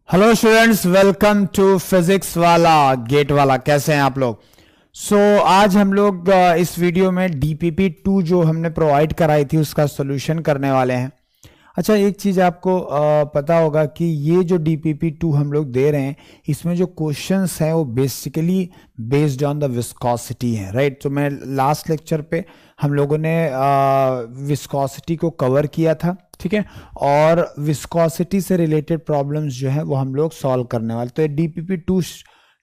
Hello students, welcome to physics वाला gate वाला। कैसे हैं आप लोग? आज हम लोग इस वीडियो में डीपीपी 2 जो हमने प्रोवाइड कराई थी उसका सोल्यूशन करने वाले हैं। अच्छा, एक चीज़ आपको पता होगा कि ये जो डीपीपी 2 हम लोग दे रहे हैं इसमें जो क्वेश्चंस हैं वो basically based on the viscosity है, राइट। तो मैं लास्ट लेक्चर पे हम लोगों ने विस्कोसिटी को कवर किया था, ठीक है, और विस्कोसिटी से रिलेटेड प्रॉब्लम्स जो है वो हम लोग सॉल्व करने वाले। तो ये डीपीपी 2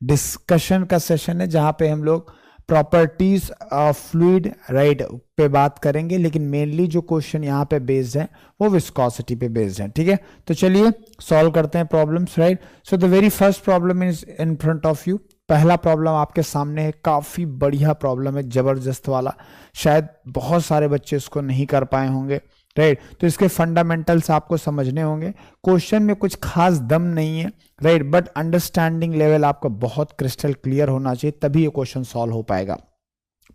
डिस्कशन का सेशन है जहाँ पे हम लोग प्रॉपर्टीज ऑफ फ्लूइड, राइट, पे बात करेंगे, लेकिन मेनली जो क्वेश्चन यहाँ पे बेस्ड है वो विस्कोसिटी पे बेस्ड है, ठीक है। तो चलिए सॉल्व करते हैं problems, right. So the very first problem is in front of you. पहला प्रॉब्लम आपके सामने है, काफी बढ़िया प्रॉब्लम है, जबरदस्त वाला। शायद बहुत सारे बच्चे इसको नहीं कर पाए होंगे, राइट। तो इसके फंडामेंटल्स आपको समझने होंगे। क्वेश्चन में कुछ खास दम नहीं है, राइट, बट अंडरस्टैंडिंग लेवल आपका बहुत क्रिस्टल क्लियर होना चाहिए, तभी ये क्वेश्चन सॉल्व हो पाएगा।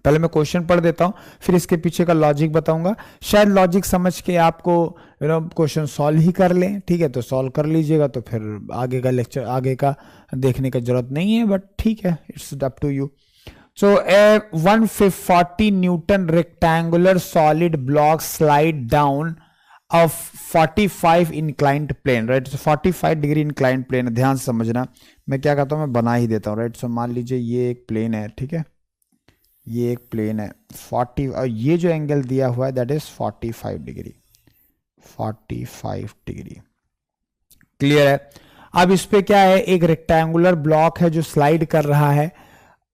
पहले मैं क्वेश्चन पढ़ देता हूं, फिर इसके पीछे का लॉजिक बताऊंगा। शायद लॉजिक समझ के आपको क्वेश्चन सॉल्व ही कर लें, ठीक है, तो सॉल्व कर लीजिएगा, तो फिर आगे का लेक्चर आगे का देखने का जरूरत नहीं है, बट ठीक है, it's up to you. So a 140 Newton rectangular solid block slide down of 45 inclined plane, right? So 45 degree inclined plane है, ध्यान से समझना। मैं क्या कहता हूँ, मैं बना ही देता हूँ, राइट। सो मान लीजिए ये एक प्लेन है, ठीक है, ये एक प्लेन है 40, और ये जो एंगल दिया हुआ है that is 45 degree, 45 degree. Clear है? अब इस पे क्या है, एक रेक्टेंगुलर ब्लॉक है जो स्लाइड कर रहा है।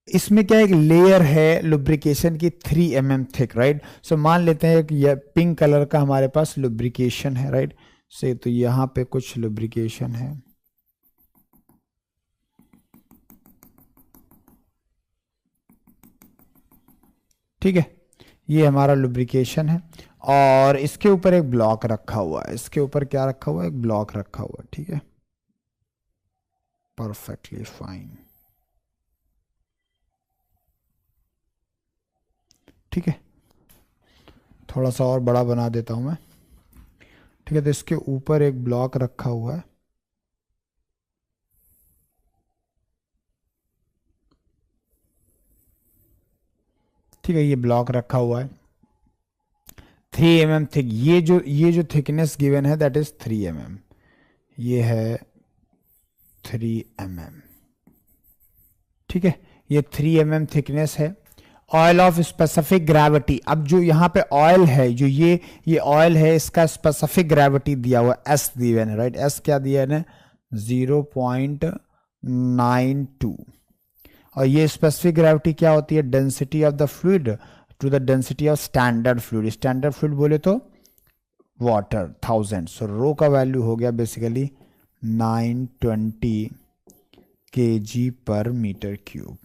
इसमें क्या एक लेयर है लुब्रिकेशन की 3 mm थिक, राइट। सो मान लेते हैं कि ये पिंक कलर का हमारे पास लुब्रिकेशन है, राइट। से तो यहां पे कुछ लुब्रिकेशन है, ठीक है, ये हमारा लुब्रिकेशन है, और इसके ऊपर एक ब्लॉक रखा हुआ है। इसके ऊपर क्या रखा हुआ है, एक ब्लॉक रखा हुआ है, ठीक है, परफेक्टली फाइन, ठीक है। थोड़ा सा और बड़ा बना देता हूं मैं, ठीक है। तो इसके ऊपर एक ब्लॉक रखा हुआ है, ठीक है, ये ब्लॉक रखा हुआ है 3 mm थिक। ये जो थिकनेस गिवन है दैट इज 3 mm, ये है 3 mm, ठीक है, ये 3 mm थिकनेस है। ऑयल ऑफ स्पेसिफिक ग्रेविटी, अब जो यहाँ पे ऑयल है, जो ये ऑयल है, इसका स्पेसिफिक ग्रेविटी दिया हुआ एस दिया है, राइट। एस क्या दिया है, 0.92, और ये स्पेसिफिक ग्रेविटी क्या होती है, density of the fluid to the density of standard fluid. Standard fluid बोले तो वाटर 1000, सो रो का वैल्यू हो गया बेसिकली 920 kg पर metre cube.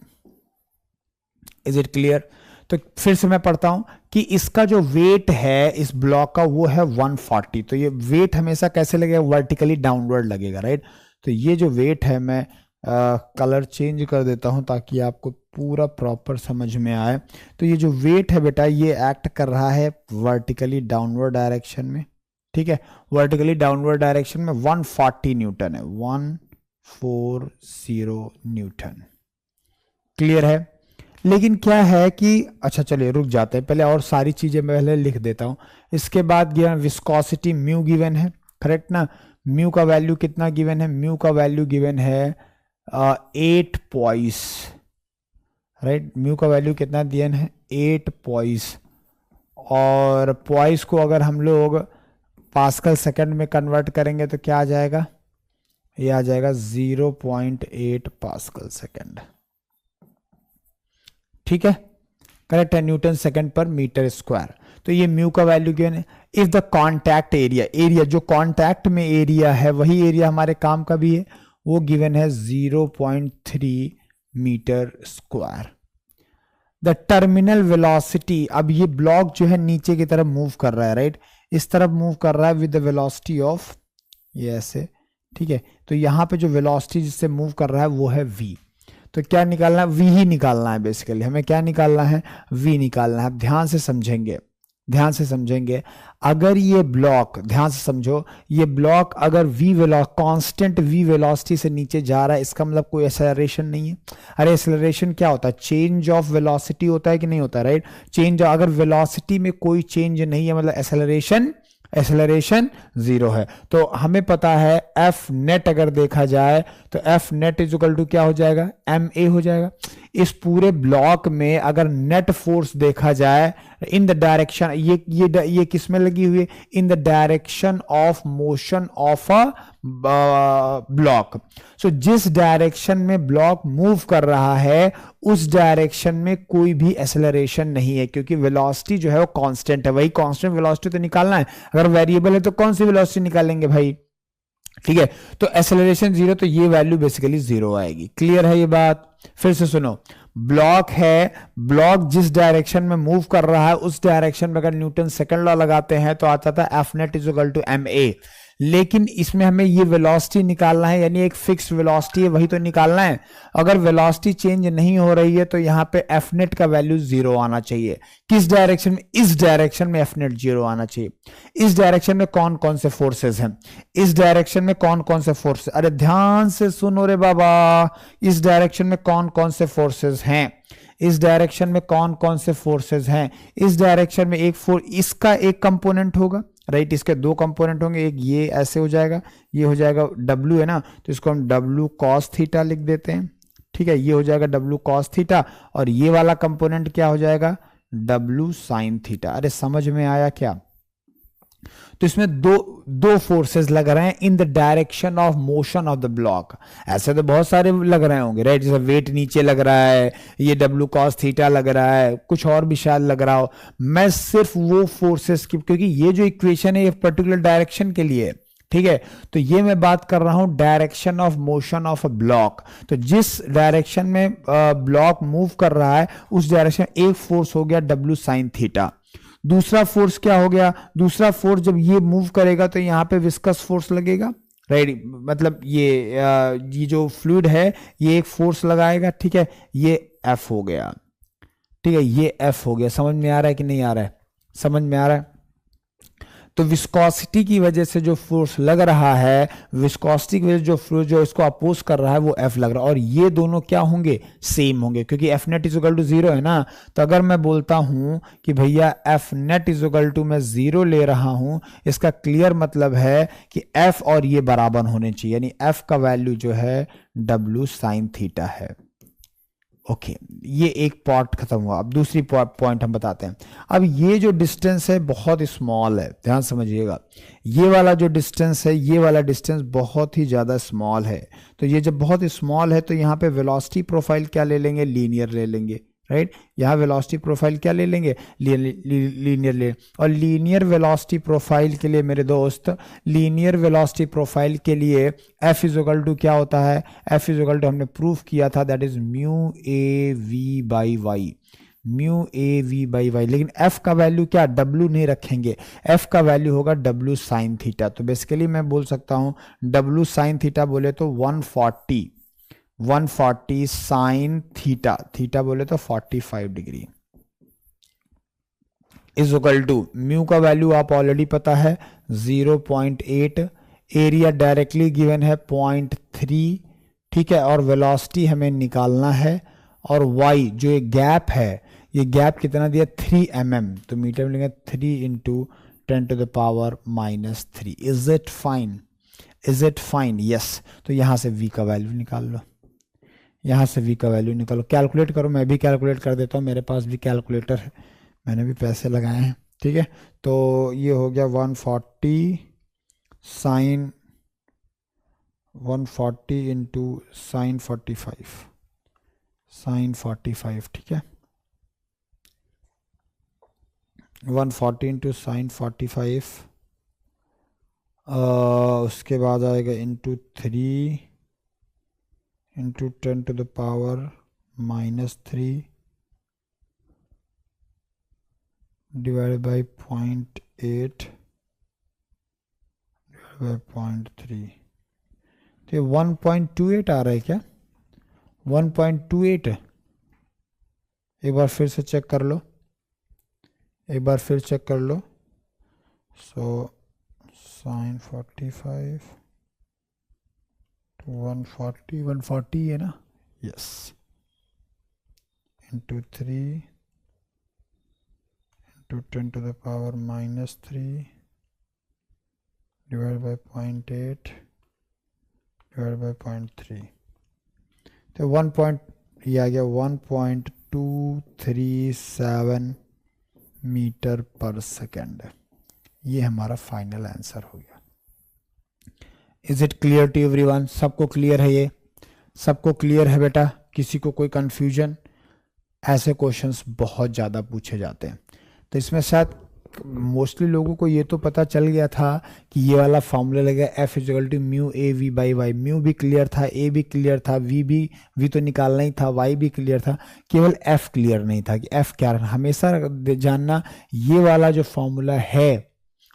Is it clear? तो फिर से मैं पढ़ता हूं कि इसका जो वेट है इस ब्लॉक का वो है 140। तो ये वेट हमेशा कैसे लगेगा, वर्टिकली डाउनवर्ड लगेगा, राइट। तो ये जो वेट है, मैं कलर चेंज कर देता हूं ताकि आपको पूरा प्रॉपर समझ में आए। तो ये जो वेट है बेटा, ये एक्ट कर रहा है वर्टिकली डाउनवर्ड डायरेक्शन में, ठीक है, वर्टिकली डाउनवर्ड डायरेक्शन में 140 न्यूटन है, 140 न्यूटन। क्लियर है? लेकिन क्या है कि, अच्छा चलिए रुक जाते हैं, पहले और सारी चीजें मैं पहले लिख देता हूं। इसके बाद गिवन विस्कोसिटी म्यू गिवन है, करेक्ट ना। म्यू का वैल्यू कितना गिवन है, म्यू का वैल्यू गिवन है 8 पॉइस, राइट। म्यू का वैल्यू कितना दिया है, 8 पॉइस, और पॉइस को अगर हम लोग पास्कल सेकंड में कन्वर्ट करेंगे तो क्या आ जाएगा, ये आ जाएगा 0.8 पास्कल सेकंड, ठीक है, करेक्ट है, न्यूटन सेकंड पर मीटर स्क्वायर। तो ये म्यू का वैल्यू गिवन है। इफ द कॉन्टैक्ट एरिया जो कॉन्टैक्ट में एरिया है वही एरिया हमारे काम का भी है, वो गिवन है 0.3 metre square. The terminal velocity, अब ये ब्लॉक जो है नीचे की तरफ मूव कर रहा है, राइट, इस तरफ मूव कर रहा है विद द वेलोसिटी ऑफ, ये ऐसे, ठीक है। तो यहां पे जो वेलोसिटी जिससे मूव कर रहा है वो है v। तो क्या निकालना है, v ही निकालना है बेसिकली, हमें क्या निकालना है, v निकालना है। ध्यान से समझेंगे, ध्यान से समझेंगे, अगर ये ब्लॉक, ध्यान से समझो, ये ब्लॉक अगर कांस्टेंट v वेलोसिटी से नीचे जा रहा है, इसका मतलब कोई एक्सेलरेशन नहीं है। अरे एक्सेलरेशन क्या होता है? चेंज ऑफ वेलोसिटी होता है कि नहीं होता, राइट? चेंज, अगर वेलोसिटी में कोई चेंज नहीं है मतलब एक्सेलरेशन जीरो है। तो हमें पता है एफ नेट अगर देखा जाए तो F net is equal to क्या हो जाएगा? एम ए हो जाएगा। इस पूरे ब्लॉक में अगर नेट फोर्स देखा जाए इन द डायरेक्शन, ये किस में लगी हुई है? In the direction of motion of a block. So जिस डायरेक्शन में ब्लॉक मूव कर रहा है उस डायरेक्शन में कोई भी एक्सेलरेशन नहीं है, क्योंकि वेलोसिटी जो है वो कांस्टेंट है। वही कांस्टेंट वेलोसिटी तो निकालना है, अगर वेरिएबल है तो कौन सी वेलोसिटी निकालेंगे भाई? ठीक है, तो एक्सेलरेशन जीरो, तो ये वैल्यू बेसिकली जीरो आएगी। क्लियर है ये बात? फिर से सुनो, ब्लॉक है, ब्लॉक जिस डायरेक्शन में मूव कर रहा है उस डायरेक्शन में अगर न्यूटन सेकंड लॉ लगाते हैं तो आता था F net is equal to M A. लेकिन इसमें हमें ये वेलोसिटी निकालना है, यानी एक फिक्स वेलोसिटी है वही तो निकालना है। अगर वेलोसिटी चेंज नहीं हो रही है तो यहां पे एफ नेट का वैल्यू जीरो आना चाहिए। किस डायरेक्शन में? इस डायरेक्शन में एफ नेट जीरो आना चाहिए। इस डायरेक्शन में कौन कौन से फोर्सेस हैं? इस डायरेक्शन में कौन कौन से फोर्सेस, अरे ध्यान से सुनो रे बाबा, इस डायरेक्शन में कौन कौन से फोर्सेस हैं? इस डायरेक्शन में कौन कौन से फोर्सेस हैं? इस डायरेक्शन में एक इसका एक कंपोनेंट होगा, राइट? इसके दो कंपोनेंट होंगे, एक ये ऐसे हो जाएगा, ये हो जाएगा W है ना, तो इसको हम W cos थीटा लिख देते हैं। ठीक है, ये हो जाएगा W cos थीटा, और ये वाला कंपोनेंट क्या हो जाएगा? W sin theta. अरे समझ में आया क्या? तो इसमें दो फोर्सेस लग रहे हैं इन the direction of motion of the block. ऐसे तो बहुत सारे लग रहे होंगे, राइट? जैसे वेट नीचे लग रहा है, ये W cos थीटा लग रहा है, कुछ और भी शायद लग रहा हो। मैं सिर्फ वो फोर्सेस की, क्योंकि ये जो इक्वेशन है ये पर्टिकुलर डायरेक्शन के लिए, ठीक है, तो ये मैं बात कर रहा हूं direction of motion of a block. तो जिस डायरेक्शन में ब्लॉक मूव कर रहा है उस डायरेक्शन एक फोर्स हो गया W sin थीटा। दूसरा फोर्स क्या हो गया? दूसरा फोर्स जब ये मूव करेगा तो यहां पे विस्कस फोर्स लगेगा, राइट? मतलब ये जो फ्लूइड है ये एक फोर्स लगाएगा, ठीक है, ये F हो गया, ठीक है, ये F हो गया। समझ में आ रहा है कि नहीं आ रहा है? समझ में आ रहा है? तो विस्कोसिटी की वजह से जो फोर्स लग रहा है, विस्कोसिटी की वजह से जो फोर्स जो इसको अपोज कर रहा है वो F लग रहा है, और ये दोनों क्या होंगे? सेम होंगे, क्योंकि F net is equal to zero है ना। तो अगर मैं बोलता हूं कि भैया F net is equal to मैं जीरो ले रहा हूं, इसका क्लियर मतलब है कि F और ये बराबर होने चाहिए, यानी F का वैल्यू जो है W sin थीटा है। ओके, ये एक पार्ट खत्म हुआ। अब दूसरी पॉइंट हम बताते हैं। अब ये जो डिस्टेंस है बहुत स्मॉल है, ध्यान समझिएगा। ये वाला जो डिस्टेंस है, ये वाला डिस्टेंस बहुत ही ज़्यादा स्मॉल है। तो ये जब बहुत स्मॉल है तो यहाँ पे वेलोसिटी प्रोफाइल क्या ले लेंगे? लीनियर ले लेंगे, राइट? यहाँ वेलोसिटी प्रोफाइल क्या ले लेंगे? लीनियर ले। और लीनियर वेलोसिटी प्रोफाइल के लिए मेरे दोस्त, लीनियर वेलोसिटी प्रोफाइल के लिए F इज इक्वल टू क्या होता है? F इज इक्वल टू हमने प्रूफ किया था, that is mu A V by Y, mu A V by Y. लेकिन F का वैल्यू क्या? W नहीं रखेंगे, F का वैल्यू होगा W साइन थीटा। तो बेसिकली मैं बोल सकता हूँ W साइन थीटा बोले तो 140 साइन थीटा, थीटा बोले तो 45 degree, is equal to mu का वैल्यू आप ऑलरेडी पता है 0.8, एरिया डायरेक्टली गिवन है 0.3, ठीक है, और वेलोसिटी हमें निकालना है, और y जो ये गैप है, ये गैप कितना दिया? 3 mm, तो मीटर में लेंगे 3 into 10 to the power -3। Is it fine? Is it fine? Yes. तो यहां से v का वैल्यू निकाल लो, यहाँ से v का वैल्यू निकालो, कैलकुलेट करो। मैं भी कैलकुलेट कर देता हूँ, मेरे पास भी कैलकुलेटर है, मैंने भी पैसे लगाए हैं, ठीक है। तो ये हो गया 140 साइन 140 इंटू साइन 45, ठीक है, 140 इंटू साइन 45, उसके बाद आएगा into 3 into 10 to the power -3 divide by 0.8 divide by 0.3। तो ये 1.28 आ रहा है क्या? 1.28 है। एक बार फिर से चेक कर लो, एक बार फिर चेक कर लो। सो साइन 45 तो 140 है ना, yes, into 3 into 10 to the power -3 divide by 0.8 divide by 0.3, तो 1 पॉइंट, ये आ गया 1.237 मीटर पर सेकेंड। ये हमारा फाइनल आंसर हो गया। Is it clear to everyone? सबको क्लियर है? ये सबको क्लियर है बेटा? किसी को कोई कंफ्यूजन? ऐसे क्वेश्चंस बहुत ज़्यादा पूछे जाते हैं, तो इसमें शायद मोस्टली लोगों को ये तो पता चल गया था कि ये वाला फॉर्मूला लगा F equal to mu A V by Y. Mu भी क्लियर था, ए भी क्लियर था, वी तो निकालना ही था, वाई भी क्लियर था, केवल F क्लियर नहीं था कि F क्या है। हमेशा जानना ये वाला जो फॉर्मूला है,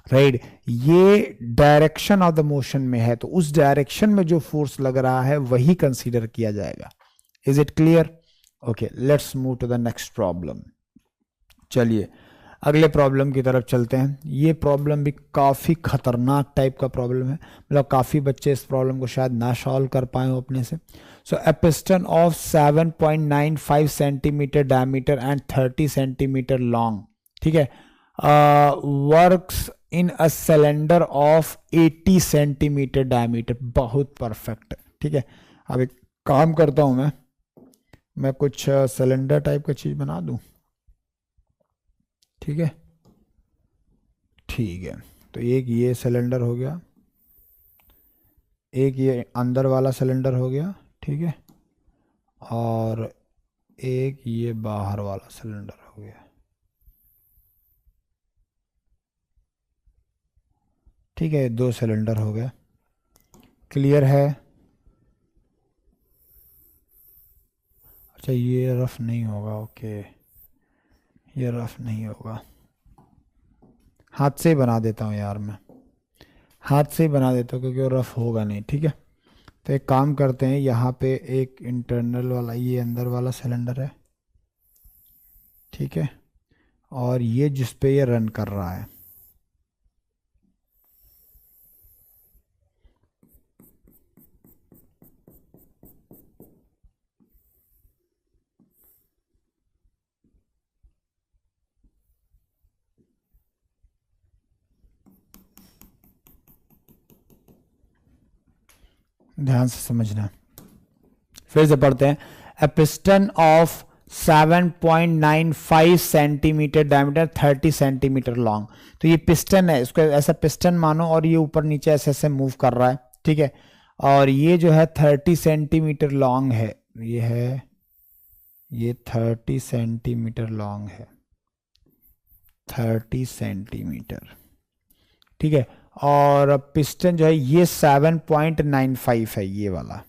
राइट, ये डायरेक्शन ऑफ द मोशन में है, तो उस डायरेक्शन में जो फोर्स लग रहा है वही कंसीडर किया जाएगा। Is it clear? Okay, let's move to the next problem. चलिए अगले प्रॉब्लम की तरफ चलते हैं। ये प्रॉब्लम भी काफ़ी खतरनाक टाइप का प्रॉब्लम है, मतलब काफ़ी बच्चे इस प्रॉब्लम को शायद ना सॉल्व कर पाए हो अपने से। So a piston of 7.95 centimetre diameter and 30 centimetre long, ठीक है, works in a cylinder of 80 centimetre diameter. बहुत परफेक्ट, ठीक है। अब एक काम करता हूँ, मैं कुछ सिलेंडर टाइप का चीज़ बना दूँ, ठीक है, ठीक है। तो एक ये सिलेंडर हो गया, एक ये अंदर वाला सिलेंडर हो गया, ठीक है, और एक ये बाहर वाला सिलेंडर हो गया, ठीक है। दो सिलेंडर हो गया, क्लियर है? अच्छा ये रफ नहीं होगा, ओके, ये रफ नहीं होगा, हाथ से ही बना देता हूँ यार, मैं हाथ से ही बना देता हूँ क्योंकि वो रफ होगा नहीं, ठीक है। तो एक काम करते हैं, यहाँ पे एक इंटरनल वाला, ये अंदर वाला सिलेंडर है, ठीक है, और ये जिस पे ये रन कर रहा है, ध्यान से समझना, फिर से पढ़ते हैं। ए piston of 7.95 centimetre diameter 30 centimetre long. तो ये पिस्टन है, इसको ऐसा पिस्टन मानो, और ये ऊपर नीचे ऐसे ऐसे मूव कर रहा है, ठीक है, और ये जो है 30 सेंटीमीटर लॉन्ग है, ये है, ये 30 सेंटीमीटर लॉन्ग है, 30 सेंटीमीटर, ठीक है। और पिस्टन जो है ये 7.95 है, ये वाला,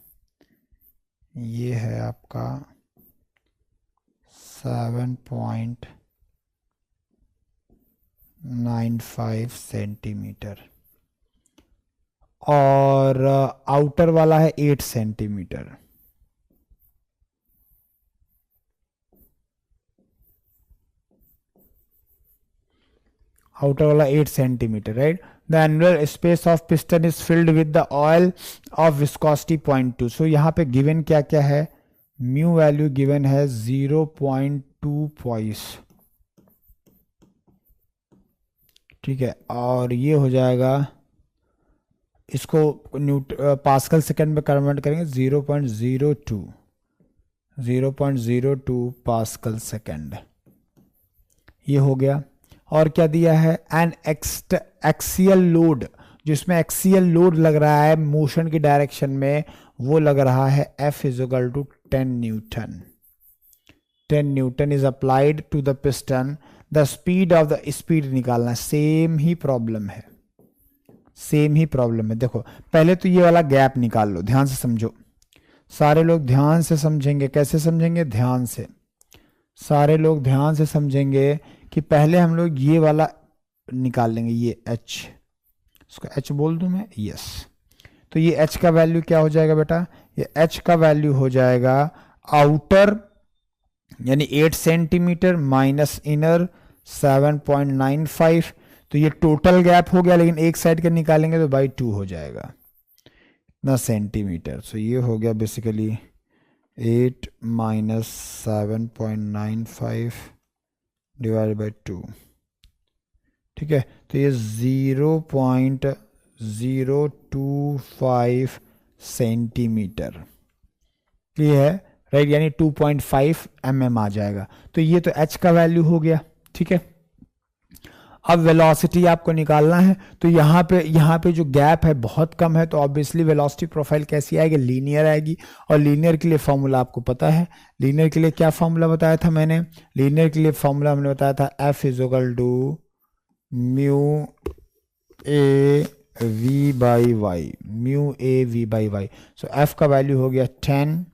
ये है आपका 7.95 सेंटीमीटर, और आउटर वाला है 8 सेंटीमीटर, आउटर वाला 8 centimetre, right. The annual space of piston is filled with the oil of viscosity 0.2। सो यहाँ पे गिवन क्या क्या है, म्यू वैल्यू गिवन है 0.2 पॉइस, ठीक है, और ये हो जाएगा, इसको पास्कल सेकंड में कन्वर्ट करेंगे, 0.02 पास्कल सेकंड, ये हो गया। और क्या दिया है, एन एक्सियल लोड, जिसमें एक्सियल लोड लग रहा है मोशन की डायरेक्शन में, वो लग रहा है F equal to 10 newton. 10 newton is applied to the piston, the speed of the speed निकालना। सेम ही प्रॉब्लम है, सेम ही प्रॉब्लम है। देखो पहले तो ये वाला गैप निकाल लो, ध्यान से समझो, सारे लोग ध्यान से समझेंगे। कैसे समझेंगे? ध्यान से, सारे लोग ध्यान से समझेंगे कि पहले हम लोग ये वाला निकाल लेंगे, ये H, इसको H बोल दूं मैं, यस। तो ये H का वैल्यू क्या हो जाएगा बेटा, ये H का वैल्यू हो जाएगा आउटर यानी 8 सेंटीमीटर माइनस इनर 7.95, तो ये टोटल गैप हो गया, लेकिन एक साइड का निकालेंगे तो बाई 2 हो जाएगा इतना सेंटीमीटर। सो ये हो गया बेसिकली 8 माइनस 7.95 डिवाइड बाई 2। ठीक है, तो ये 0.025 सेंटीमीटर ये है, राइट, यानी 2.5 mm आ जाएगा। तो ये तो h का वैल्यू हो गया। ठीक है, अब वेलोसिटी आपको निकालना है, तो यहाँ पे जो गैप है बहुत कम है, तो ऑब्वियसली वेलोसिटी प्रोफाइल कैसी आएगी, लीनियर आएगी। और लीनियर के लिए फॉर्मूला आपको पता है, लीनियर के लिए क्या फॉर्मूला बताया था मैंने, लीनियर के लिए फॉर्मूला हमने बताया था F is equal to mu A V by Y, mu A V by Y. So F का वैल्यू हो गया 10,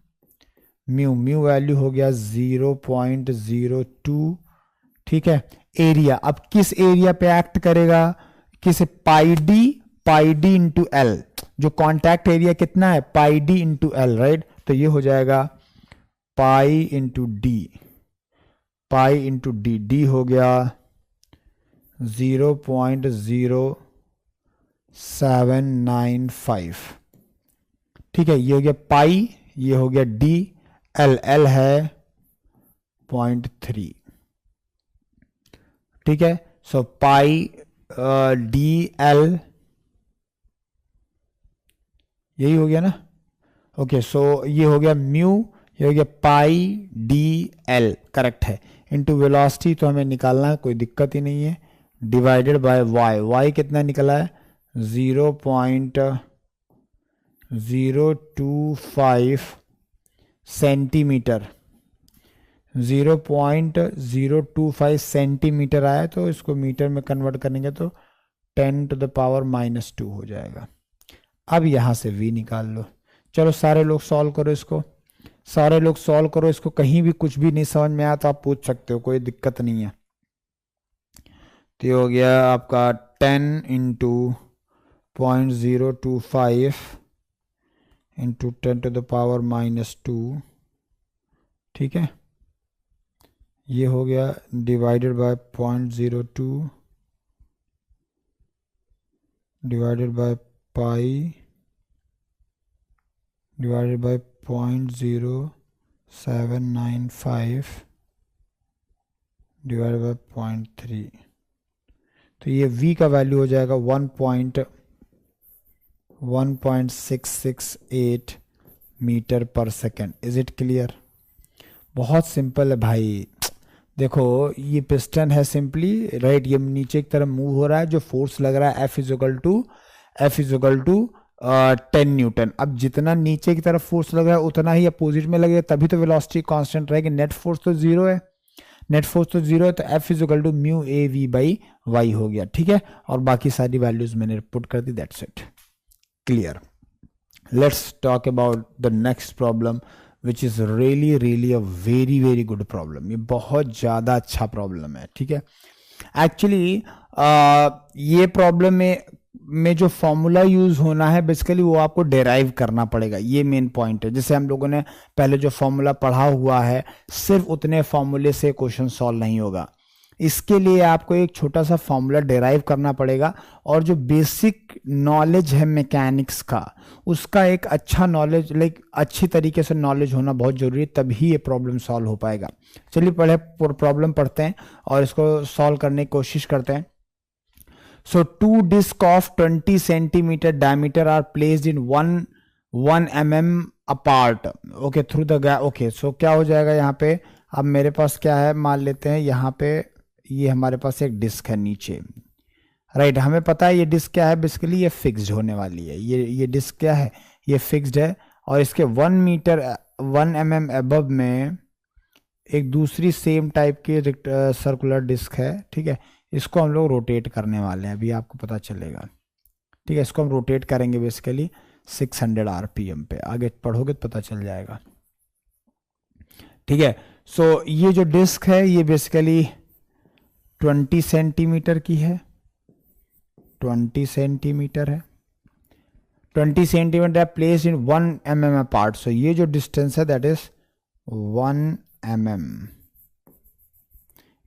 म्यू वैल्यू हो गया 0.02। ठीक है, एरिया अब किस एरिया पे एक्ट करेगा, किस पाई डी इंटू एल, जो कॉन्टैक्ट एरिया कितना है पाई डी इंटू एल, राइट। तो ये हो जाएगा पाई इंटू डी, डी हो गया 0.0795। ठीक है, ये हो गया पाई, ये हो गया डी, एल है 0.3। ठीक है, सो पाई डी एल, यही हो गया ना। ओके, सो ये हो गया म्यू, ये हो गया पाई डी एल, करेक्ट है, इनटू वेलोसिटी तो हमें निकालना है, कोई दिक्कत ही नहीं है, डिवाइडेड बाय वाई। वाई कितना निकला है 0.025 सेंटीमीटर, 0.025 सेंटीमीटर आया, तो इसको मीटर में कन्वर्ट करेंगे तो 10⁻⁻² हो जाएगा। अब यहाँ से v निकाल लो। चलो सारे लोग सॉल्व करो इसको, सारे लोग सॉल्व करो इसको, कहीं भी कुछ भी नहीं समझ में आया तो आप पूछ सकते हो, कोई दिक्कत नहीं है। तो ये हो गया आपका 10 इंटू 0.025 इंटू 10⁻⁻²। ठीक है, ये हो गया divided by 0.02 divided by pi divided by 0.0795 divided by 0.3। तो ये v का वैल्यू हो जाएगा 1.1668 metre per second. Is it clear? बहुत सिंपल है भाई। देखो ये पिस्टन है सिंपली, राइट, ये नीचे की तरफ मूव हो रहा है, जो फोर्स लग रहा है F is equal to 10 newton. अब जितना नीचे की तरफ फोर्स लग रहा है उतना ही अपोजिट में लगेगा, तभी तो वेलोसिटी कांस्टेंट रहेगी। नेट फोर्स तो जीरो है, तो F is equal to mu A V by Y हो गया। ठीक है, और बाकी सारी वैल्यूज मैंने पुट कर दी, that's it, clear. Let's talk about the next problem which is really a very good problem. ये बहुत ज़्यादा अच्छा प्रॉब्लम है। ठीक है, एक्चुअली ये प्रॉब्लम में जो फॉर्मूला यूज होना है बेसिकली वो आपको डेराइव करना पड़ेगा, ये मेन पॉइंट है। जैसे हम लोगों ने पहले जो फॉर्मूला पढ़ा हुआ है, सिर्फ उतने फॉर्मूले से क्वेश्चन सॉल्व नहीं होगा। इसके लिए आपको एक छोटा सा फॉर्मूला डेराइव करना पड़ेगा, और जो बेसिक नॉलेज है मैकेनिक्स का, उसका एक अच्छा नॉलेज, अच्छी तरीके से नॉलेज होना बहुत जरूरी है, तभी ये प्रॉब्लम सॉल्व हो पाएगा। चलिए पहले प्रॉब्लम पढ़ते हैं और इसको सॉल्व करने की कोशिश करते हैं। So two discs of 20 centimeter diameter are placed in 1 mm apart. Okay, through the gap. Okay, so क्या हो जाएगा यहाँ पे, अब मेरे पास क्या है, मान लेते हैं यहाँ पे ये हमारे पास एक डिस्क है नीचे, राइट। हमें पता है ये डिस्क क्या है, बेसिकली ये फिक्स्ड होने वाली है। ये डिस्क क्या है, ये फिक्स्ड है, और इसके 1 mm अबव में एक दूसरी सेम टाइप की सर्कुलर डिस्क है। ठीक है, इसको हम लोग रोटेट करने वाले हैं, अभी आपको पता चलेगा। ठीक है, इसको हम रोटेट करेंगे बेसिकली 600 RPM पे, आगे पढ़ोगे तो पता चल जाएगा। ठीक है, सो ये जो डिस्क है ये बेसिकली 20 सेंटीमीटर की है, 20 सेंटीमीटर है, 20 centimetre place in 1 mm apart. So ये जो डिस्टेंस है दैट इज 1 mm।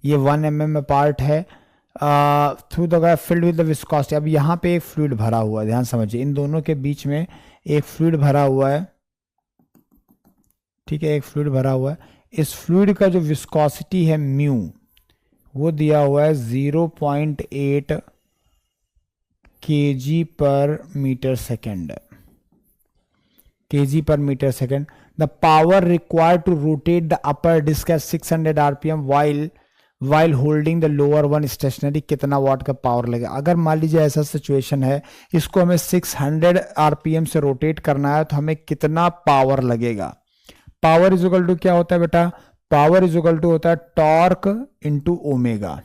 ये 1 mm अपार्ट है through the filled with the viscosity. अब यहाँ पे एक फ्लूइड भरा हुआ है, ध्यान समझिए, इन दोनों के बीच में एक फ्लूइड भरा हुआ है, ठीक है, एक फ्लूइड भरा हुआ है। इस फ्लूइड का जो विस्कोसिटी है म्यू, वो दिया हुआ है 0.8 kg पर metre second, kg per meter second. The power required to rotate the upper disk at 600 rpm while holding the lower one stationary, कितना वाट का पावर लगेगा? अगर मान लीजिए ऐसा सिचुएशन है, इसको हमें 600 rpm से रोटेट करना है, तो हमें कितना पावर लगेगा? पावर इज इक्वल टू क्या होता है बेटा? पावर इज इक्वल टू होता है torque into omega.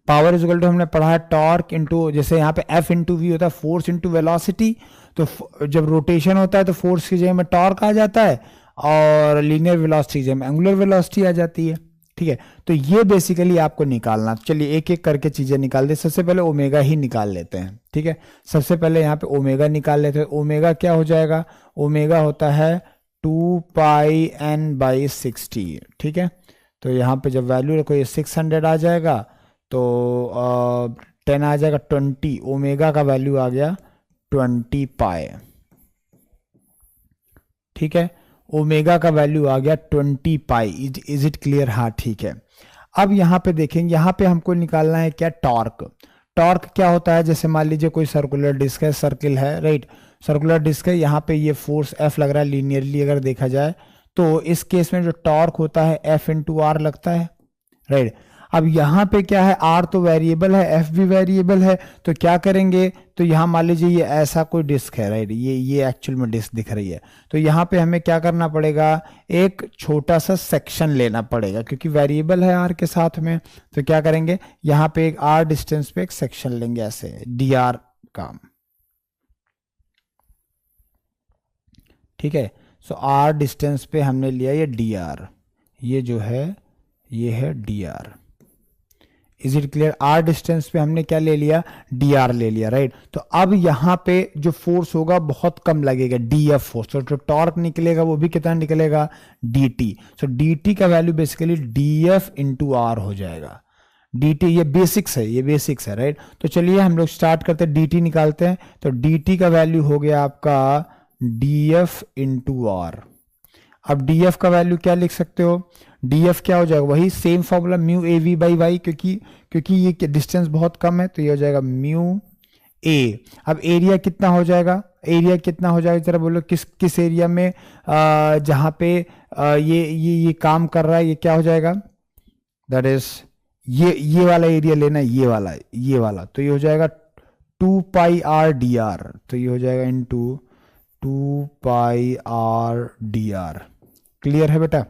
Power is equal to हमने पढ़ा है टॉर्क इंटू, जैसे यहाँ पे एफ इंटू वी होता है फोर्स इंटू वेलोसिटी, तो जब रोटेशन होता है तो फोर्स की जगह में टॉर्क आ जाता है और लीनियर वेलोसिटी की जगह में एंगुलर वेलोसिटी आ जाती है, ठीक है। तो ये बेसिकली आपको निकालना। चलिए एक एक करके चीजें निकाल दे। सबसे पहले ओमेगा ही निकाल लेते हैं, ठीक है। सबसे पहले यहाँ पे ओमेगा निकाल लेते हैं। ओमेगा क्या हो जाएगा? ओमेगा होता है 2πn/60, ठीक है। तो यहाँ पे जब वैल्यू रखो ये 600 आ जाएगा, तो 10 आ जाएगा 20, ओमेगा का वैल्यू आ गया 20 पाई, ठीक है। ओमेगा का वैल्यू आ गया 20 पाई। Is it clear? हाँ ठीक है। अब यहाँ पे देखेंगे, यहाँ पे हमको निकालना है क्या? टॉर्क। टॉर्क क्या होता है? जैसे मान लीजिए कोई सर्कुलर डिस्क है, सर्किल है, राइट, सर्कुलर डिस्क है, यहाँ पे ये फोर्स F लग रहा है लीनियरली अगर देखा जाए, तो इस केस में जो टॉर्क होता है F इंटू आर लगता है, राइट। अब यहाँ पे क्या है? R तो वेरिएबल है, F भी वेरिएबल है, तो क्या करेंगे? तो यहाँ मान लीजिए ये ऐसा कोई डिस्क है, राइट, ये एक्चुअल में डिस्क दिख रही है, तो यहाँ पे हमें क्या करना पड़ेगा? एक छोटा सा सेक्शन लेना पड़ेगा, क्योंकि वेरिएबल है R के साथ में। तो क्या करेंगे? यहाँ पे एक R डिस्टेंस पे एक सेक्शन लेंगे, ऐसे dr का, ठीक है। सो R डिस्टेंस पे हमने लिया ये dr, ये जो है ये है dr। Is it clear? R distance पे हमने क्या ले लिया? dr ले लिया, राइट। तो अब यहाँ पे जो फोर्स होगा बहुत कम लगेगा, df फोर्स। तो जो टॉर्क निकलेगा वो भी कितना निकलेगा? dt। सो dt का value basically df into R हो जाएगा। dt ये बेसिक्स है, ये बेसिक्स है, राइट। तो चलिए हम लोग स्टार्ट करते हैं, dt निकालते हैं। तो dt का वैल्यू हो गया आपका df इंटू आर। अब df का वैल्यू क्या लिख सकते हो? df क्या हो जाएगा? वही same formula mu A V by Y, क्योंकि ये डिस्टेंस बहुत कम है, तो ये हो जाएगा म्यू ए। अब एरिया कितना हो जाएगा? एरिया कितना हो जाएगा जरा बोलो, किस एरिया में जहाँ पे ये काम कर रहा है, ये क्या हो जाएगा? दैट इज ये वाला एरिया लेना है, ये वाला। तो ये हो जाएगा 2 पाई आर डी आर। तो ये हो जाएगा into 2 pi R D R. Clear है बेटा?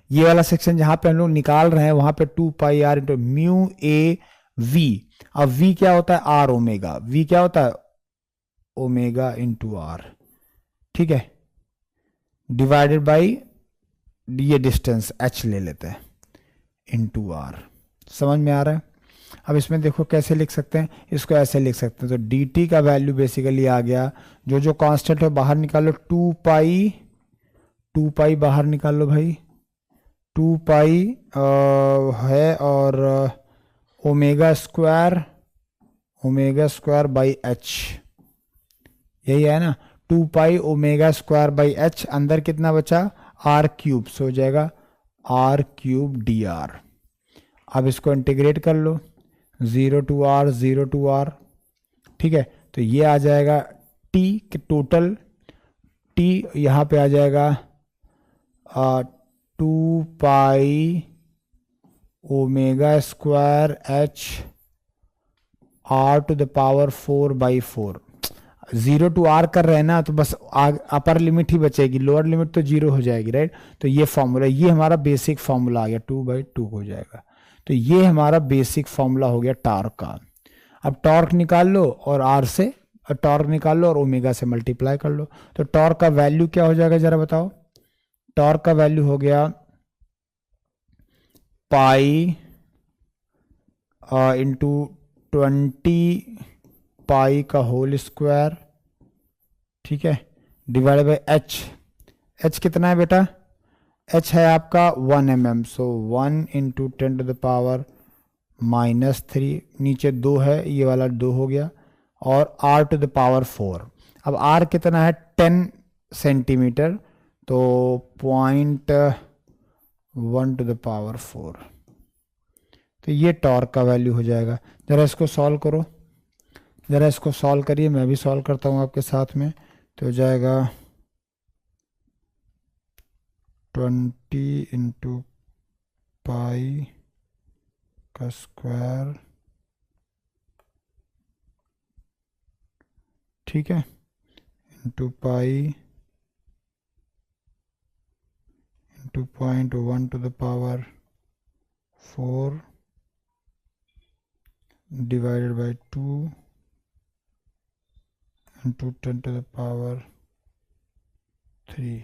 ये वाला सेक्शन जहां पे हम लोग निकाल रहे हैं वहां पे 2 पाई आर इंटू म्यू ए वी। अब वी क्या होता है? Are omega. वी क्या होता है? ओमेगा इंटू आर, ठीक है, डिवाइडेड बाई ये डिस्टेंस h ले लेते हैं इंटू आर। समझ में आ रहा है? अब इसमें देखो कैसे लिख सकते हैं, इसको ऐसे लिख सकते हैं। तो dt का वैल्यू बेसिकली आ गया, जो कांस्टेंट है बाहर निकालो, 2 पाई बाहर निकाल लो भाई, 2 पाई है, और ओमेगा स्क्वायर बाई एच, यही है ना? 2 pi omega square by H. अंदर कितना बचा? Are cube. सो हो जाएगा आर क्यूब डी आर। अब इसको इंटीग्रेट कर लो, 0 टू आर, ठीक है। तो ये आ जाएगा टी के टोटल, टी यहाँ पे आ जाएगा 2 pi omega square H R to the power 4/4। 0 to R कर रहे हैं ना, तो बस अपर लिमिट ही बचेगी, लोअर लिमिट तो 0 हो जाएगी, राइट। तो ये फॉर्मूला, ये हमारा बेसिक फॉर्मूला आ गया, 2/2 हो जाएगा। तो ये हमारा बेसिक फॉर्मूला हो गया टॉर्क का। अब टॉर्क निकाल लो और आर से टॉर्क निकाल लो और ओमेगा से मल्टीप्लाई कर लो। तो टॉर्क का वैल्यू क्या हो जाएगा जरा बताओ? टॉर्क का वैल्यू हो गया पाई इंटू 20 पाई का होल स्क्वायर, ठीक है, डिवाइड बाई एच। एच कितना है बेटा? h है आपका 1 mm, सो 1 इंटू 10⁻³ नीचे 2 है, ये वाला 2 हो गया, और r⁴। अब r कितना है 10 सेंटीमीटर, तो 0.1⁴। तो ये टॉर्क का वैल्यू हो जाएगा। ज़रा इसको सॉल्व करो, ज़रा इसको सॉल्व करिए, मैं भी सॉल्व करता हूँ आपके साथ में। तो हो जाएगा 20 इंटू पाई का स्क्वायर, ठीक है, into pi into 0.1⁴ divided by 2 into 10⁻3।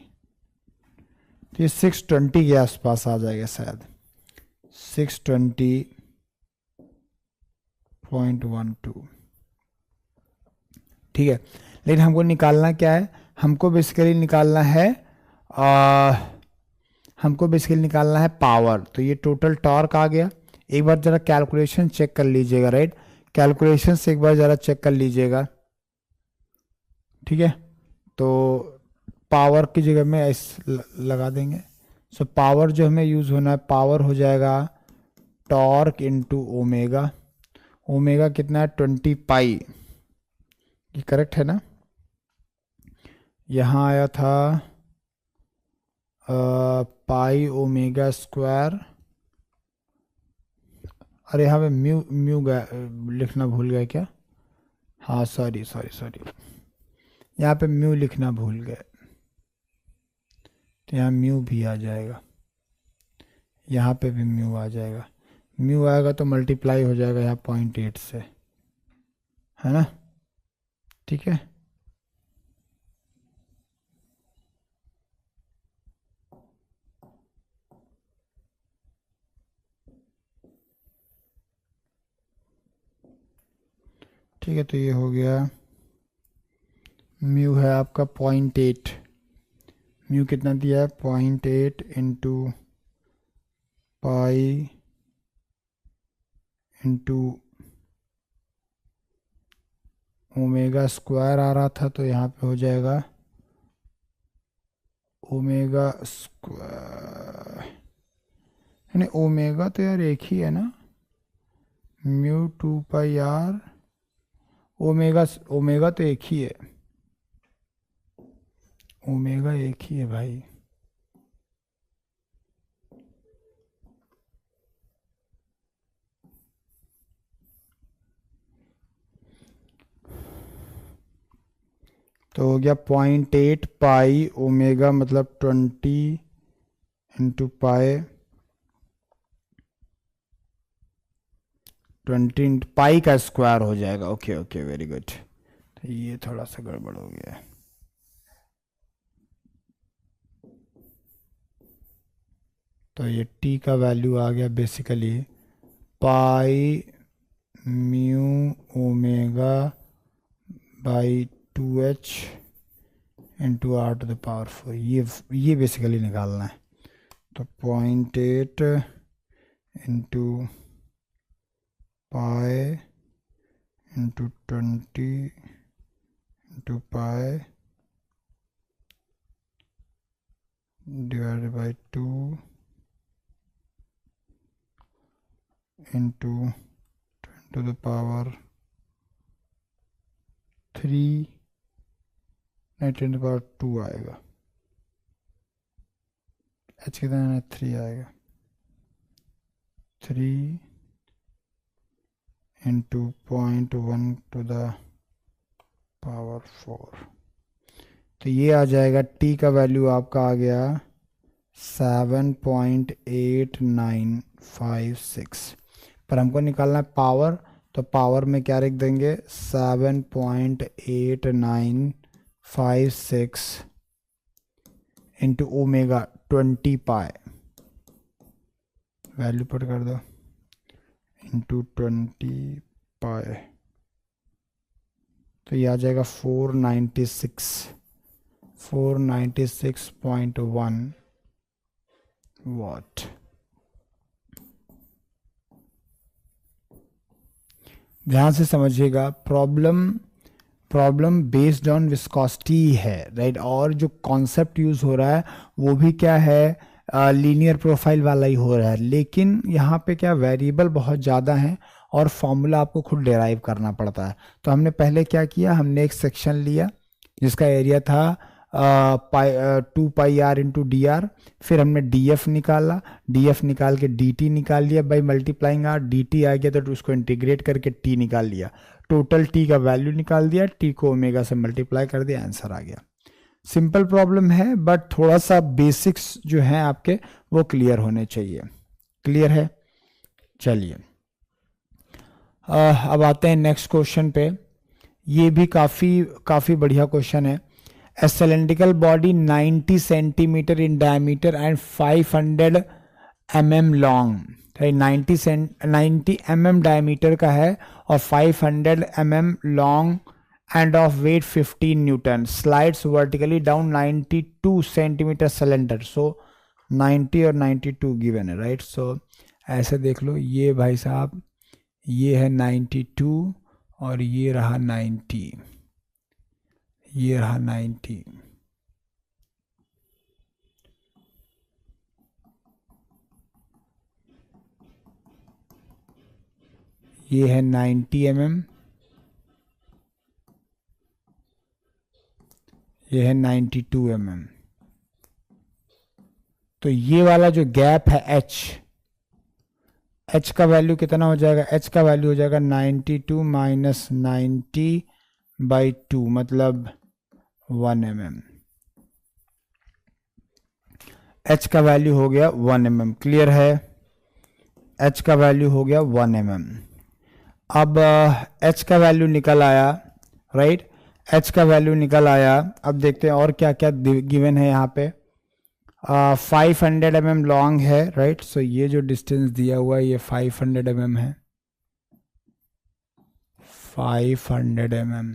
तो ये 620 के आसपास आ जाएगा शायद, 620.12। ठीक है, लेकिन हमको निकालना क्या है, हमको बेसिकली निकालना है पावर। तो ये टोटल टॉर्क आ गया। एक बार ज़रा कैलकुलेशन चेक कर लीजिएगा, राइट, कैलकुलेशन से एक बार ज़रा चेक कर लीजिएगा, ठीक है। तो पावर की जगह में लगा देंगे। सो पावर जो हमें यूज़ होना है, पावर हो जाएगा टॉर्क इंटू ओमेगा। ओमेगा कितना है 20 पाई, ये करेक्ट है ना। यहाँ आया था पाई ओमेगा स्क्वायर, अरे यहाँ पे म्यू लिखना भूल गए क्या, हाँ सॉरी, यहाँ पे म्यू लिखना भूल गए, तो यहाँ म्यू भी आ जाएगा, यहाँ पे भी म्यू आ जाएगा। म्यू आएगा तो मल्टीप्लाई हो जाएगा यहाँ 0.8 से, है ना, ठीक है। ठीक है, तो ये हो गया, म्यू है आपका 0.8, म्यू कितना दिया है 0.8 into pi into omega square आ रहा था, तो यहाँ पे हो जाएगा ओमेगा स्क्वायर, यानी ओमेगा तो यार एक ही है ना, म्यू 2 पाई आर, ओमेगा तो एक ही है, ओमेगा एक ही है भाई। तो हो गया 0.8 पाई ओमेगा, मतलब 20 इंटू पाई, 20 पाई का स्क्वायर हो जाएगा। Okay okay, very good. तो ये थोड़ा सा गड़बड़ हो गया है। तो ये t का वैल्यू आ गया basically pi mu omega by 2h into r⁴। ये बेसिकली निकालना है। तो 0.8 into pi into 20 into pi divided by 2 into 10⁻3 नहीं 10⁻2 आएगा, h कितना है 3 आएगा, 3 इंटू 0.1⁴। तो ये आ जाएगा, t का वैल्यू आपका आ गया 7.8956। पर हमको निकालना है पावर, तो पावर में क्या लिख देंगे 7.8956 इंटू ओमेगा 20 पाई, वैल्यू पुट कर दो, इंटू 20 पाई, तो ये आ जाएगा 496.1 वॉट। ध्यान से समझिएगा, प्रॉब्लम बेस्ड ऑन विस्कोसिटी है, राइट। और जो कॉन्सेप्ट यूज हो रहा है वो भी क्या है, लीनियर प्रोफाइल वाला ही हो रहा है, लेकिन यहाँ पे क्या वेरिएबल बहुत ज़्यादा हैं और फॉर्मूला आपको खुद डिराइव करना पड़ता है। तो हमने पहले क्या किया, हमने एक सेक्शन लिया जिसका एरिया था 2 pi r into d r, फिर हमने डी एफ निकाला, डी एफ निकाल के डी टी निकाल लिया by multiplying r, d t आ गया तो उसको इंटीग्रेट करके t निकाल लिया, टोटल t का वैल्यू निकाल दिया, t को ओमेगा से मल्टीप्लाई कर दिया, आंसर आ गया। सिंपल प्रॉब्लम है बट थोड़ा सा बेसिक्स जो हैं आपके वो क्लियर होने चाहिए। क्लियर है? चलिए अब आते हैं नेक्स्ट क्वेश्चन पे। ये भी काफ़ी बढ़िया क्वेश्चन है। A cylindrical body 90 centimeter in diameter and 500 mm long, 90 mm diameter का है और 500 mm long and of weight 15 Newton, slides vertically down 92 centimeter cylinder, so 90 और 92 given है, राइट। सो ऐसे देख लो, ये भाई साहब ये है 92 और ये रहा 90, ये रहा 90। ये है 90 mm, ये है 92 mm। तो ये वाला जो गैप है h का वैल्यू कितना हो जाएगा, h का वैल्यू हो जाएगा 92 माइनस 90/2 मतलब 1 mm। h का वैल्यू हो गया 1 mm। क्लियर है? h का वैल्यू हो गया 1 mm। अब h का वैल्यू निकल आया, राइट। h का वैल्यू निकल आया। अब देखते हैं और क्या क्या गिवन है यहाँ पे। 500 mm लॉन्ग है, राइट। सो ये जो डिस्टेंस दिया हुआ है ये 500 mm है, 500 mm,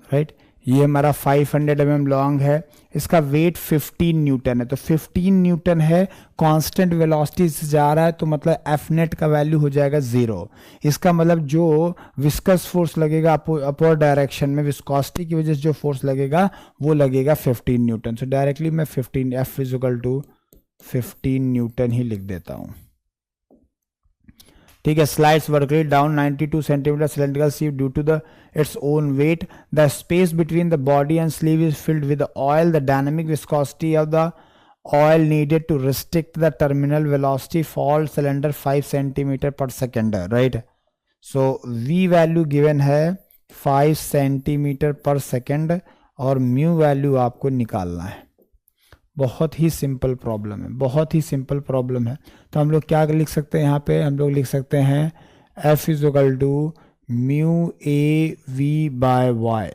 राइट। ये हमारा 500 mm लॉन्ग है, इसका वेट 15 न्यूटन है, तो 15 न्यूटन है, कांस्टेंट वेलोसिटी से जा रहा है, तो मतलब एफ नेट का वैल्यू हो जाएगा 0। इसका मतलब जो विस्कस फोर्स लगेगा अपर डायरेक्शन में, विस्कोसिटी की वजह से जो फोर्स लगेगा वो लगेगा 15 न्यूटन। सो डायरेक्टली मैं 15 F is equal to 15 newton ही लिख देता हूँ, ठीक है। Slides vertically down 92 centimetre cylindrical sleeve due to the its own weight, the space between the body and sleeve is filled with oil, the dynamic viscosity of the oil needed to restrict the terminal velocity fall cylinder 5 centimeter per second, right। so v value given है 5 centimeter per second और mu value आपको निकालना है। बहुत ही simple problem है, बहुत ही सिंपल प्रॉब्लम है। तो हम लोग क्या लिख सकते हैं यहाँ पे, हम लोग लिख सकते हैं f is equal to mu A V by Y,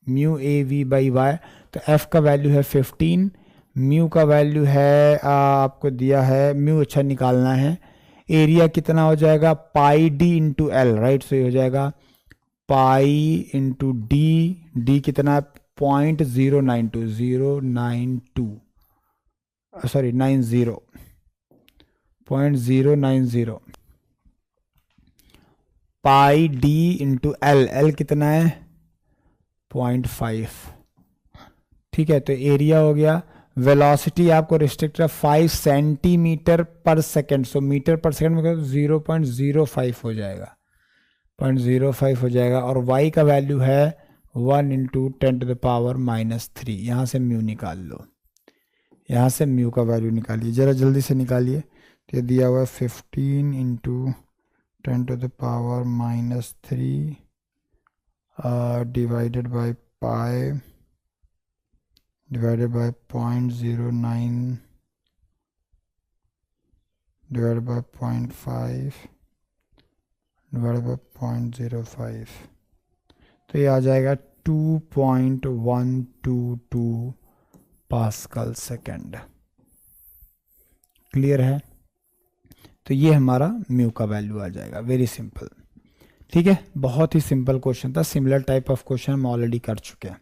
mu A V by Y. तो f का वैल्यू है 15, म्यू का वैल्यू है आपको दिया है, म्यू अच्छा निकालना है। एरिया कितना हो जाएगा, पाई डी इंटू एल, राइट। सो ये हो जाएगा पाई इंटू डी, डी कितना 0.090 पाई डी इंटू एल, एल कितना है 0.5, ठीक है। तो एरिया हो गया। वेलोसिटी आपको रिस्ट्रिक्ट है 5 सेंटीमीटर पर सेकेंड, सो मीटर पर सेकेंड में 0.05 हो जाएगा, 0.05 हो जाएगा। और y का वैल्यू है 1 इंटू 10⁻⁻3। यहाँ से म्यू निकाल लो, यहाँ से म्यू का वैल्यू निकालिए, ज़रा जल्दी से निकालिए। तो ये दिया हुआ है 15 into 10⁻⁻3 divided by pi divided by 0.09 divided by 0.5 divided by 0.05। तो ये आ जाएगा 2.122 पास्कल सेकेंड। क्लियर है? तो ये हमारा म्यू का वैल्यू आ जाएगा। वेरी सिंपल, ठीक है। बहुत ही सिंपल क्वेश्चन था, सिमिलर टाइप ऑफ क्वेश्चन हम ऑलरेडी कर चुके हैं।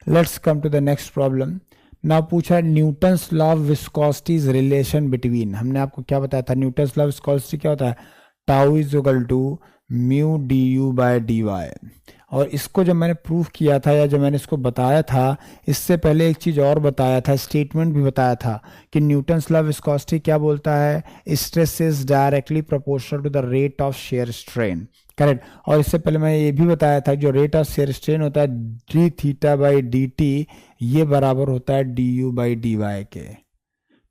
Let's come to the next problem. ना पूछा Newton's law of viscosity is relation between, हमने आपको क्या बताया था, न्यूटन्स लॉ ऑफ विस्कोसिटी क्या होता है, tau is equal to mu D you by D Y. और इसको जब मैंने प्रूफ किया था या जब मैंने इसको बताया था, इससे पहले एक चीज़ और बताया था, स्टेटमेंट भी बताया था कि न्यूटन्स लॉ ऑफ विस्कोसिटी क्या बोलता है, stress is directly proportional to the rate of shear strain, correct. और इससे पहले मैं ये भी बताया था जो रेट ऑफ शेयर स्ट्रेन होता है d theta by d t, ये बराबर होता है d u by d y के,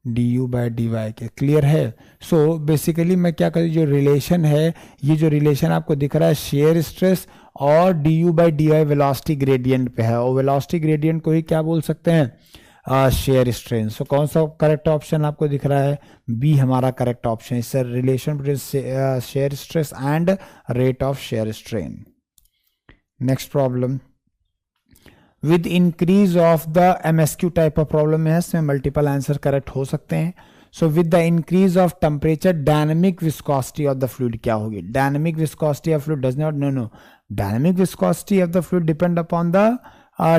d u by d y के, क्लियर है। सो बेसिकली मैं क्या करूँ, जो रिलेशन है, ये जो रिलेशन आपको दिख रहा है शेयर स्ट्रेस और d u by d y velocity gradient पे है, और वेलोसिटी ग्रेडियंट को ही क्या बोल सकते हैं, शेयर स्ट्रेन। सो कौन सा करेक्ट ऑप्शन आपको दिख रहा है, बी हमारा करेक्ट ऑप्शन है sir, relation between shear stress and rate of shear strain. Next problem, with increase of the MSQ type of problem है, इसमें मल्टीपल आंसर करेक्ट हो सकते हैं। So with the increase of temperature dynamic viscosity of the fluid क्या होगी, dynamic viscosity of fluid does not, no dynamic viscosity of the fluid depend upon the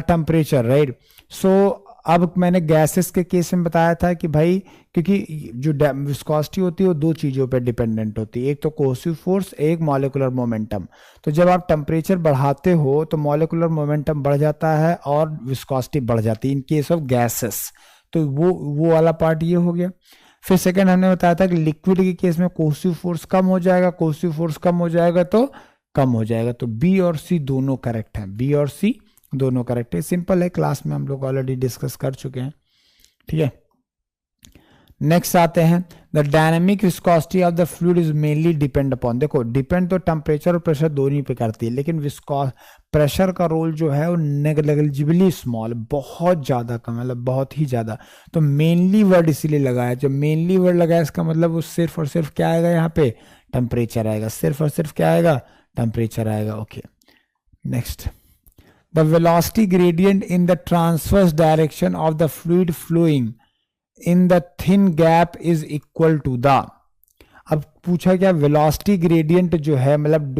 temperature, right. So अब मैंने gases के case में बताया था कि भाई क्योंकि जो विस्कोसिटी होती है वो दो चीज़ों पे डिपेंडेंट होती है, एक तो कोहेसिव फोर्स, एक मॉलिक्यूलर मोमेंटम। तो जब आप टेम्परेचर बढ़ाते हो तो मॉलिक्यूलर मोमेंटम बढ़ जाता है और विस्कोसिटी बढ़ जाती है इन केस ऑफ गैसेस, तो वो वाला पार्ट ये हो गया। फिर सेकंड हमने बताया था कि लिक्विड के केस में कोहेसिव फोर्स कम हो जाएगा, कोहेसिव फोर्स कम हो जाएगा तो कम हो जाएगा, तो बी और सी दोनों करेक्ट हैं, बी और सी दोनों करेक्ट है, सिंपल है, क्लास में हम लोग ऑलरेडी डिस्कस कर चुके हैं, ठीक है। नेक्स्ट आते हैं, the dynamic viscosity of the fluid is mainly depend upon, देखो डिपेंड तो टेम्परेचर और प्रेशर दोनों पे करती है, लेकिन प्रेशर का रोल जो है वो नेग्लिजिबली स्मॉल, बहुत ज़्यादा कम, मतलब बहुत ही ज़्यादा। तो मेनली वर्ड इसीलिए लगाया, जब मेनली वर्ड लगाया इसका मतलब वो सिर्फ और सिर्फ क्या आएगा, यहाँ पे टेम्परेचर आएगा, सिर्फ और सिर्फ क्या आएगा, टेम्परेचर आएगा, okay. Next, the velocity gradient in the transverse direction of the fluid flowing in the thin gap is equal to the, अब पूछा क्या velocity gradient जो है मतलब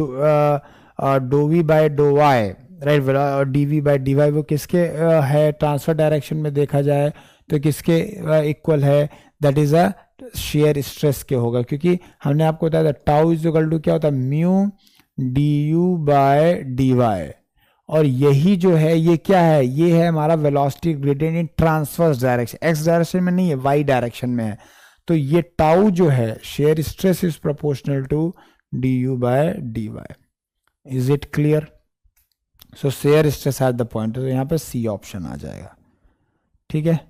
डो वी बाय डो y, right, d v by D y, वो किसके है, ट्रांसफर डायरेक्शन में देखा जाए तो किसके इक्वल है, that is a shear stress के होगा, क्योंकि हमने आपको बताया था टाउ इज इक्वल टू क्या होता है, mu D you by D Y, और यही जो है ये क्या है, ये है हमारा वेलोसिटी ग्रेडियंट इन ट्रांसवर्स डायरेक्शन, एक्स डायरेक्शन में नहीं है, वाई डायरेक्शन में है। तो ये टाउ जो है shear stress is proportional to d you by D y, is it clear. So shear stress at the point, तो यहाँ पे सी ऑप्शन आ जाएगा, ठीक है।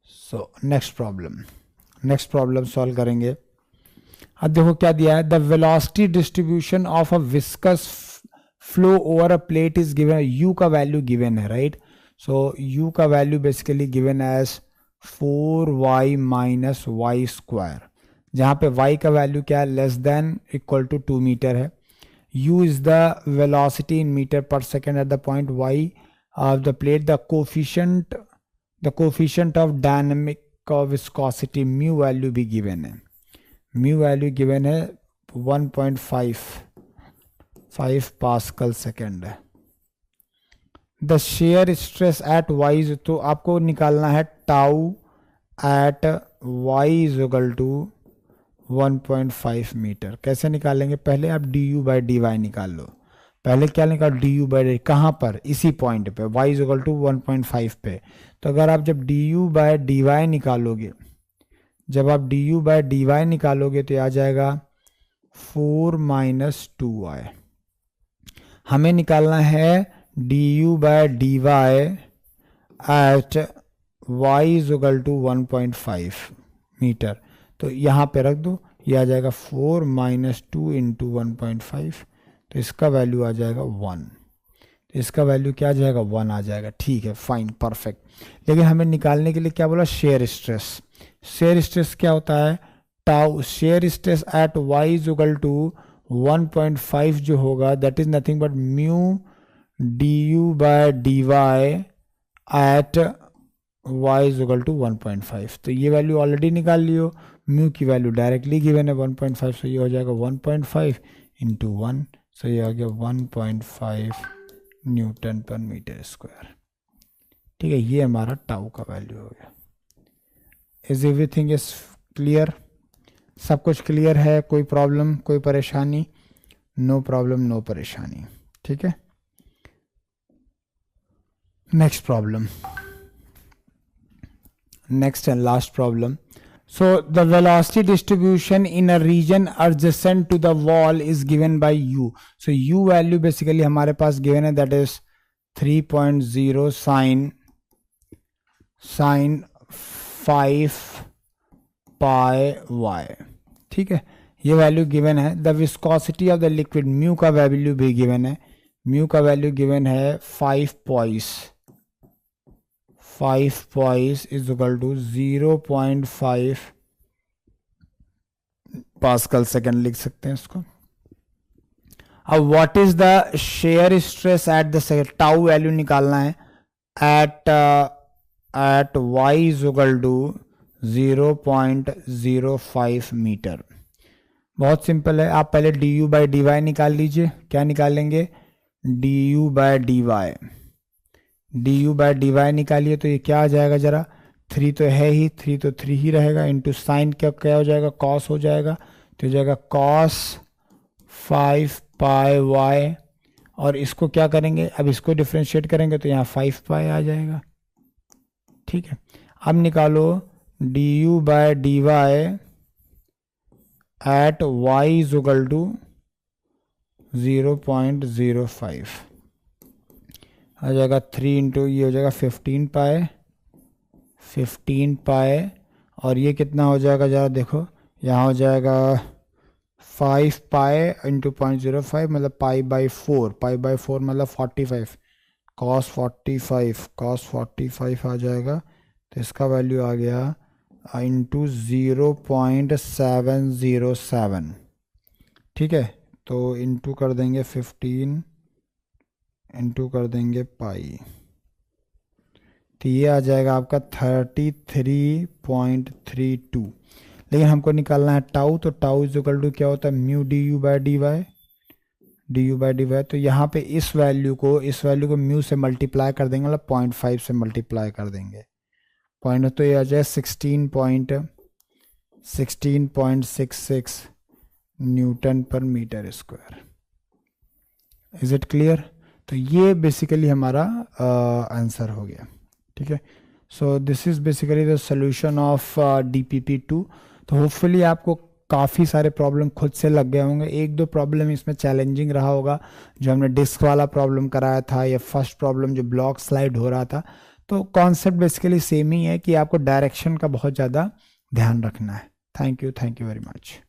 सो नेक्स्ट प्रॉब्लम सॉल्व करेंगे। अब देखो क्या दिया है, the velocity distribution of a viscous flow over a plate is given, u का वैल्यू गिवन है, राइट। सो यू का value basically given as 4y minus y square, जहाँ पे y का वैल्यू क्या है, less than equal to 2 metre है। u is the velocity in metre per second at the point y of the plate, the coefficient of dynamic of viscosity mu value भी given है, mu value given है 1.5 pascal second है। The shear stress at y, तो आपको निकालना है tau at y is equal to 1.5 metre. कैसे निकालेंगे, पहले आप d u by d y निकाल लो, पहले क्या निकाल, डी यू बाई, कहाँ पर, इसी पॉइंट पे वाई इज इक्वल टू 1.5 पे। तो अगर आप जब d u by d y निकालोगे, जब आप d u by d y निकालोगे तो आ जाएगा 4 माइनस 2y। हमें निकालना है d you by D y at y is equal to 1.5 metre, तो यहाँ पे रख दो, ये आ जाएगा 4 माइनस 2 इंटू 1.5, तो इसका वैल्यू आ जाएगा 1, तो इसका वैल्यू क्या आ जाएगा, 1 आ जाएगा, ठीक है, फाइन, परफेक्ट। लेकिन हमें निकालने के लिए क्या बोला, शेयर स्ट्रेस। शेयर स्ट्रेस क्या होता है, tau, shear stress at y is equal to 1.5 जो होगा that is nothing but mu D you by D y at y is equal to 1.5। तो ये वैल्यू ऑलरेडी निकाल लियो, म्यू की वैल्यू डायरेक्टली गिवन है 1.5, सो ये हो जाएगा 1.5 इंटू 1, सो ये हो गया 1.5 न्यूटन पर मीटर स्क्वायर। ठीक है, ये हमारा टाउ का वैल्यू हो गया। Is everything is clear? सब कुछ क्लियर है? कोई प्रॉब्लम, कोई परेशानी? नो प्रॉब्लम, नो परेशानी। ठीक है, next problem, next and last problem. So the velocity distribution in a region adjacent to the wall is given by u. So u value basically हमारे पास given है, that is 3.0 sin 5 pi y। ठीक है, ये value given है। The viscosity of the liquid, mu का value भी given है। म्यू का वैल्यू गिवन है 5 poise is equal to 0.5 pascal second लिख सकते हैं इसको। अब what is the shear stress at the second, tau value निकालना है at y is equal to 0.05 metre. बहुत सिंपल है, आप पहले du बाई डी वाई निकाल लीजिए। क्या निकालेंगे? du by d y. du by d y निकालिए तो ये क्या आ जाएगा जरा, 3 तो है ही, 3 तो 3 ही रहेगा, इंटू साइन क्या हो जाएगा, कॉस हो जाएगा, तो हो जाएगा कॉस 5 पाई वाई। और इसको क्या करेंगे, अब इसको डिफ्रेंशिएट करेंगे तो यहाँ 5 पाई आ जाएगा। ठीक है, अब निकालो du by D y at y is equal to 0.05 आ जाएगा। 3 इंटू ये हो जाएगा 15 पाए, और ये कितना हो जाएगा जरा देखो, यहाँ हो जाएगा 5 पाए इंटू 0.05 मतलब पाई बाई 4 मतलब 45, कॉस 45 आ जाएगा। तो इसका वैल्यू आ गया इंटू 0.707। ठीक है, तो इंटू कर देंगे 15 इंटू कर देंगे पाई, तो ये आ जाएगा आपका 33.32। लेकिन हमको निकालना है टाउ, तो टाउ इज इक्वल टू क्या होता है, mu du by d y. तो यहाँ पे इस वैल्यू को म्यू से मल्टीप्लाई कर देंगे, मतलब 0.5 से मल्टीप्लाई कर देंगे पॉइंट, तो ये आ जाए 16.66 newton per metre square. Is it clear? तो ये बेसिकली हमारा आंसर हो गया। ठीक है, so this is basically the solution of DPP2। तो होपफुली आपको काफ़ी सारे प्रॉब्लम खुद से लग गए होंगे। 1-2 प्रॉब्लम इसमें चैलेंजिंग रहा होगा, जो हमने डिस्क वाला प्रॉब्लम कराया था, या फर्स्ट प्रॉब्लम जो ब्लॉक स्लाइड हो रहा था। तो कॉन्सेप्ट बेसिकली सेम ही है कि आपको डायरेक्शन का बहुत ज़्यादा ध्यान रखना है। Thank you very much.